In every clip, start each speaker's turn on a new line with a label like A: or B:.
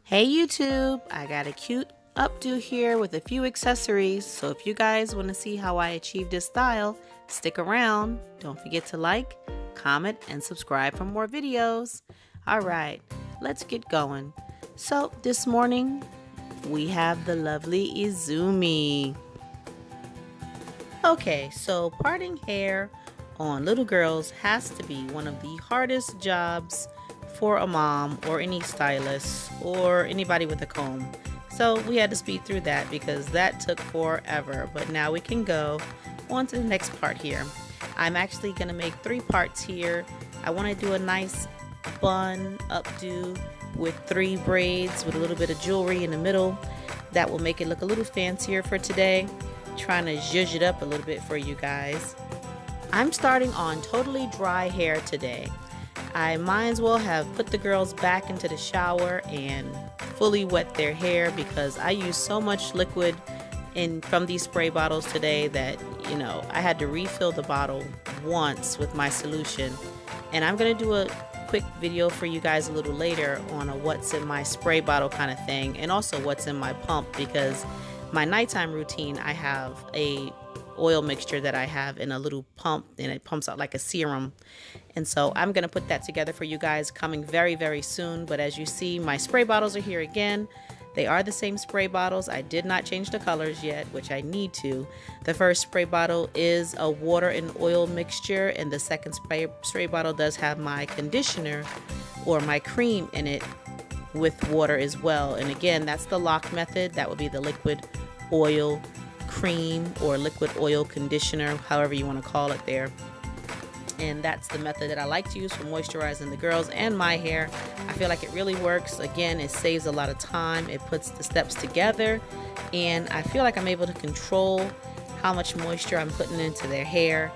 A: Hey YouTube, I got a cute updo here with a few accessories, so if you guys want to see how I achieved this style, stick around. Don't forget to like, comment, and subscribe for more videos. Alright, let's get going. So this morning, we have the lovely Izumi. Okay, so parting hair on little girls has to be one of the hardest jobs for a mom or any stylist or anybody with a comb. So we had to speed through that because that took forever, but now we can go on to the next part here. I'm actually going to make 3 parts here. I want to do a nice bun updo with 3 braids with a little bit of jewelry in the middle. That will make it look a little fancier for today. Trying to zhuzh it up a little bit for you guys. I'm starting on totally dry hair today. I might as well have put the girls back into the shower and fully wet their hair because I used so much liquid from these spray bottles today that, I had to refill the bottle once with my solution. And I'm going to do a quick video for you guys a little later on a what's in my spray bottle kind of thing, and also what's in my pump, because my nighttime routine, I have a oil mixture that I have in a little pump, and it pumps out like a serum. And so I'm going to put that together for you guys coming very, very soon. But as you see, my spray bottles are here again. They are the same spray bottles. I did not change the colors yet, which I need to. The first spray bottle is a water and oil mixture, and the second spray bottle does have my conditioner or my cream in it with water as well. And again, that's the lock method. That would be the liquid oil cream or liquid oil conditioner, however you want to call it there. And that's the method that I like to use for moisturizing the girls and my hair. I feel like it really works. Again, it saves a lot of time. It puts the steps together, and I feel like I'm able to control how much moisture I'm putting into their hair.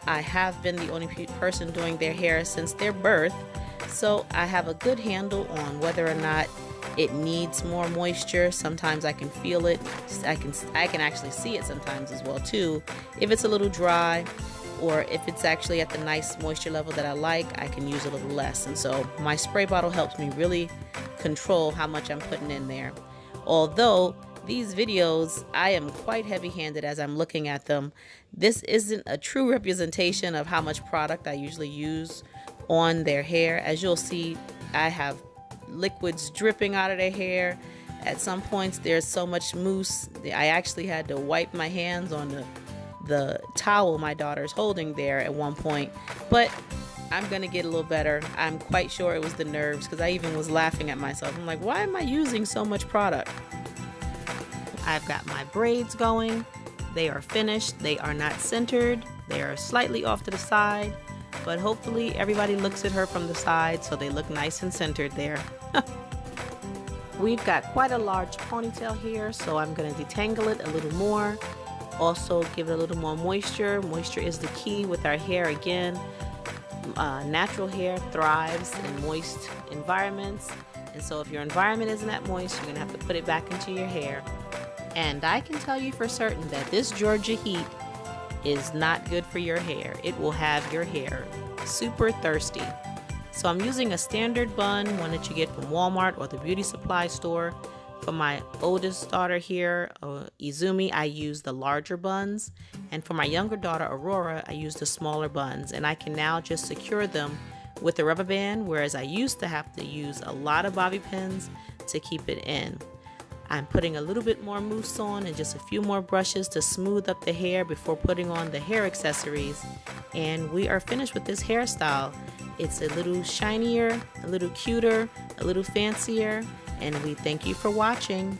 A: I have been the only person doing their hair since their birth, so I have a good handle on whether or not it needs more moisture. Sometimes I can feel it. I can actually see it sometimes as well too. If it's a little dry, or if it's actually at the nice moisture level that I like, I can use a little less. And so my spray bottle helps me really control how much I'm putting in there. Although these videos, I am quite heavy-handed as I'm looking at them. This isn't a true representation of how much product I usually use on their hair. As you'll see, I have liquids dripping out of their hair. At some points there's so much mousse, I actually had to wipe my hands on the towel my daughter's holding there at one point. But I'm gonna get a little better. I'm quite sure it was the nerves, because I even was laughing at myself. I'm like, why am I using so much product? I've got my braids going. They are finished. They are not centered. They are slightly off to the side, but hopefully everybody looks at her from the side so they look nice and centered there. We've got quite a large ponytail here, so I'm going to detangle it a little more. Also give it a little more moisture. Moisture is the key with our hair again. Natural hair thrives in moist environments, and so if your environment isn't that moist, you're going to have to put it back into your hair. And I can tell you for certain that this Georgia heat is not good for your hair. It will have your hair super thirsty. So I'm using a standard bun, one that you get from Walmart or the beauty supply store. For my oldest daughter here, Izumi, I use the larger buns, and for my younger daughter Aurora, I use the smaller buns. And I can now just secure them with a rubber band, whereas I used to have to use a lot of bobby pins to keep it in. I'm putting a little bit more mousse on and just a few more brushes to smooth up the hair before putting on the hair accessories. And we are finished with this hairstyle. It's a little shinier, a little cuter, a little fancier, and we thank you for watching.